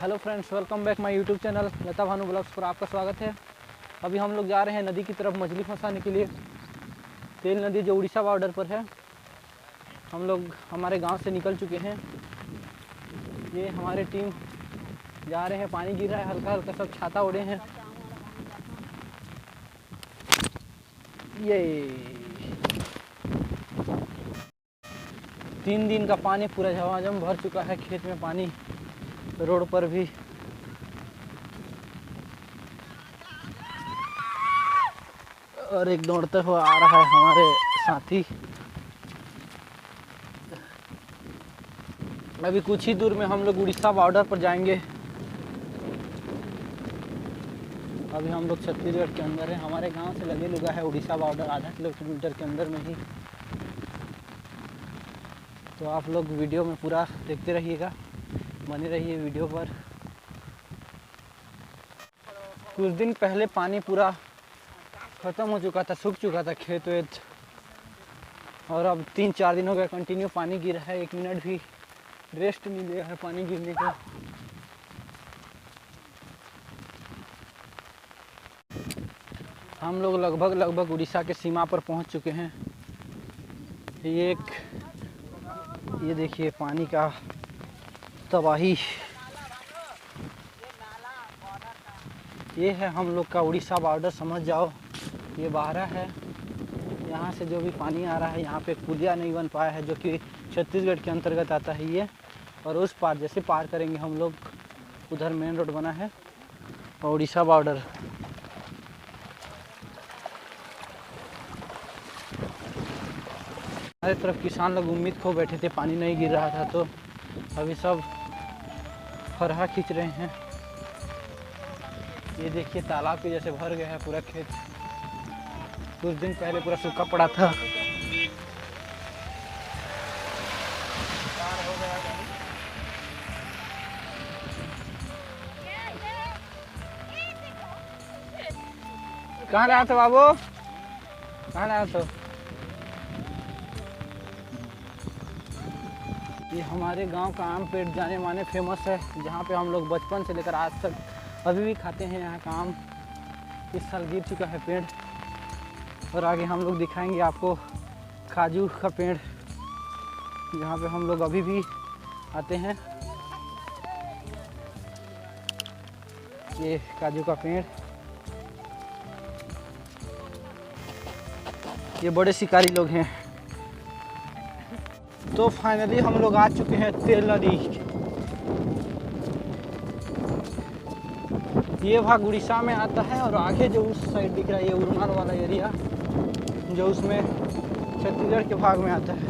Hello friends, welcome back my YouTube channel Lata Bhanu blogs पर आपका स्वागत है। अभी हम लोग जा रहे हैं नदी की तरफ मछली फंसाने के लिए। तेल नदी जो उड़ीसा बॉर्डर पर है। हम लोग हमारे गांव से निकल चुके हैं। ये हमारे टीम जा रहे हैं। पानी गिर रहा है हल्का हल्का, सब छाता ओढ़े हैं। ये 3 दिन का पानी पूरा झमाझम भर चुका है। खेत में पानी, रोड पर भी। और एक दौड़ते हुए आ रहा है हमारे साथी। अभी कुछ ही दूर में हम लोग उड़ीसा बॉर्डर पर जाएंगे। अभी हम लोग छत्तीसगढ़ के अंदर है। हमारे गांव से लगे लुगा है उड़ीसा बॉर्डर, आधा किलोमीटर के अंदर में ही। तो आप लोग वीडियो में पूरा देखते रहिएगा, बने रहिए वीडियो पर। कुछ दिन पहले पानी पूरा ख़त्म हो चुका था, सूख चुका था खेत वेत। और अब 3-4 दिन हो गए कंटिन्यू पानी गिर रहा है। 1 मिनट भी रेस्ट नहीं लिया है पानी गिरने का। हम लोग लगभग उड़ीसा के सीमा पर पहुंच चुके हैं। ये देखिए पानी का तबाही। ये है हम लोग का उड़ीसा बॉर्डर, समझ जाओ। ये बाहरा है। यहाँ से जो भी पानी आ रहा है, यहाँ पे पुलिया नहीं बन पाया है, जो कि छत्तीसगढ़ के अंतर्गत आता है ये। और उस पार जैसे पार करेंगे हम लोग, उधर मेन रोड बना है और उड़ीसा बॉर्डर। हमारे तरफ किसान लोग उम्मीद खो बैठे थे, पानी नहीं गिर रहा था, तो अभी सब फरहा खींच रहे हैं। ये देखिए तालाब के जैसे भर गया है पूरा खेत। कुछ दिन पहले पूरा सूखा पड़ा था। कहाँ रहा था बाबू, कहाँ रहा था? ये हमारे गांव का आम पेड़ जाने माने फेमस है, जहाँ पे हम लोग बचपन से लेकर आज तक अभी भी खाते हैं यहाँ का आम। इस साल गिर चुका है पेड़। और आगे हम लोग दिखाएंगे आपको काजू का पेड़, जहाँ पे हम लोग अभी भी आते हैं। ये काजू का पेड़। ये बड़े शिकारी लोग हैं। तो फाइनली हम लोग आ चुके हैं तेल नदी। ये भाग उड़ीसा में आता है और आगे जो उस साइड दिख रहा है, ये उरमाल वाला एरिया, जो उसमें छत्तीसगढ़ के भाग में आता है।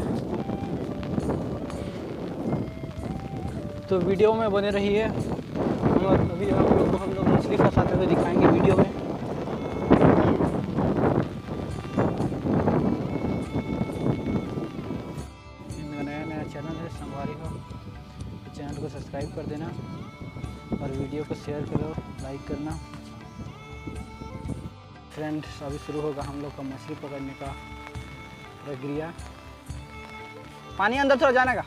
तो वीडियो में बने रहिए। और अभी हम लोग मछली फंसाते हुए दिखाएंगे वीडियो में। मेरा नया चैनल है, संगवारी हो, तो चैनल को सब्सक्राइब कर देना और वीडियो को शेयर करो, लाइक करना। फ्रेंड्स, अभी शुरू होगा हम लोग का मछली पकड़ने का प्रक्रिया। पानी अंदर थोड़ा जाने का।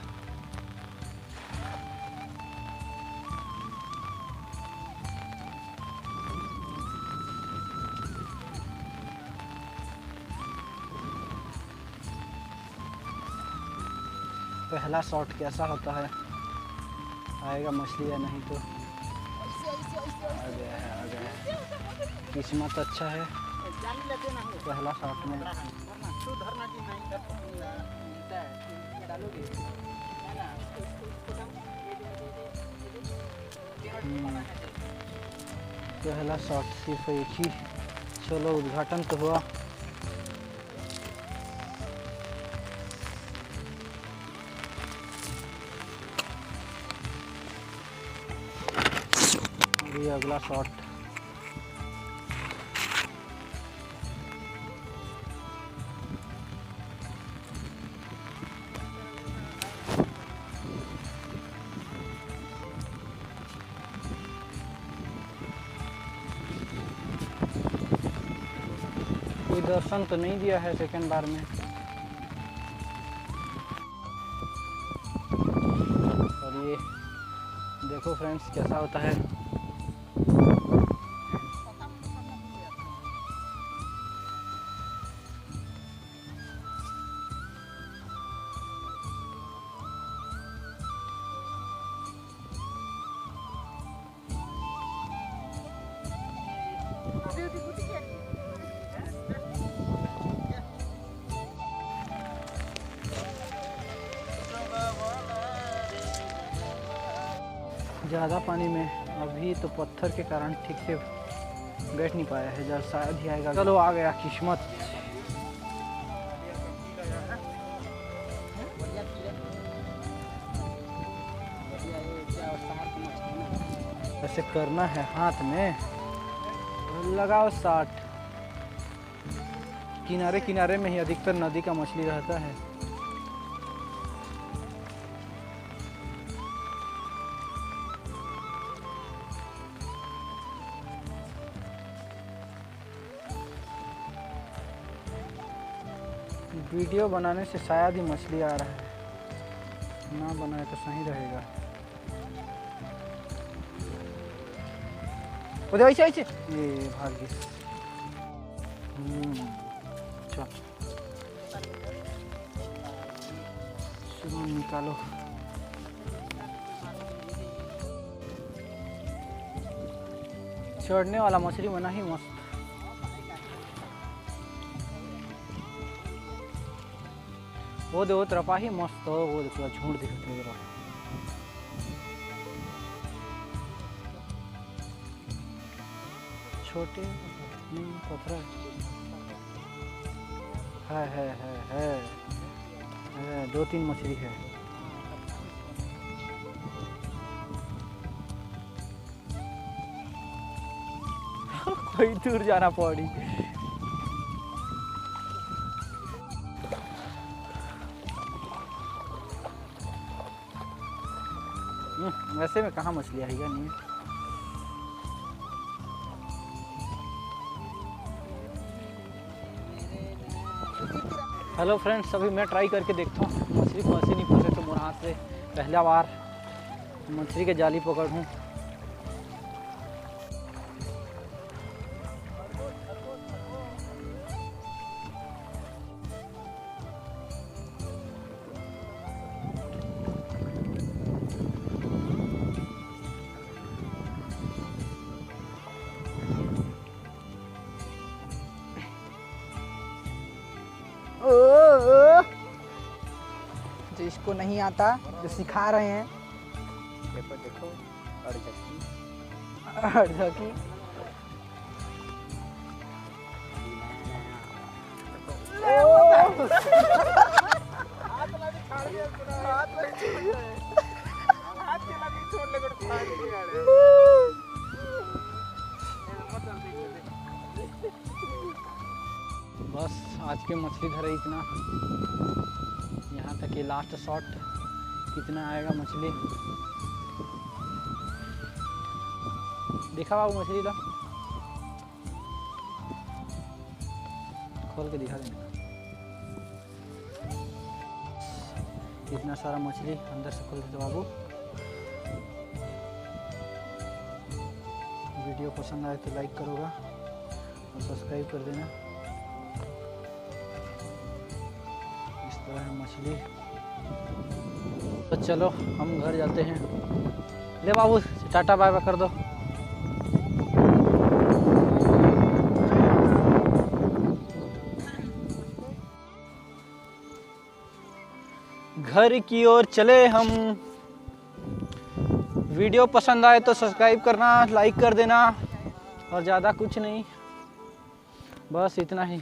पहला शॉट कैसा होता है, आएगा मछली या नहीं? तो आ गया है। किस्मत अच्छा है, पहला शॉट में। पहला शॉट सिर्फ एक ही। चलो, उद्घाटन तो हुआ। ये अगला शॉट। कोई दर्शन तो नहीं दिया है सेकंड बार में। और ये देख देखो फ्रेंड्स कैसा होता है। ज़्यादा पानी में अभी तो पत्थर के कारण ठीक से बैठ नहीं पाया है, जब शायद ही आएगा। चलो आ गया किस्मत। ऐसे करना है हाथ में, लगाओ 60। किनारे किनारे में ही अधिकतर नदी का मछली रहता है। वीडियो बनाने से शायद ही मछली आ रहा है, ना बनाए तो सही रहेगा। उधर ऐसे ऐसे ये भाग गई। चल चलो निकालो। चढ़ने वाला मछली बना ही मस्त। वो दो तरफा ही मस्त हो, वो देखो झूठ दिखते जरा। छोटे नहीं पत्थर है 2-3 मछली है। कोई दूर जाना पड़ी। वैसे में कहाँ मछली आएगा नहीं। हेलो फ्रेंड्स, अभी मैं ट्राई करके देखता हूँ मछली फंसी नहीं फंसे तो मेरे हाथ से पहला बार मछली के जाली पकड़ूँ। जिसको नहीं आता जो सिखा रहे हैं। देखो देखो अड़झकी बस आज के मछली धरे इतना। यहाँ तक ये लास्ट शॉट। कितना आएगा मछली दिखा बाबू, मछली ला खोल के दिखा देना। इतना सारा मछली अंदर से खोल देते बाबू। वीडियो पसंद आए तो लाइक करोगा और सब्सक्राइब कर देना। इस तरह मछली। तो चलो हम घर जाते हैं। ले बाबू टाटा बाय बाय कर दो। घर की ओर चले हम। वीडियो पसंद आए तो सब्सक्राइब करना, लाइक कर देना और ज़्यादा कुछ नहीं, बस इतना ही।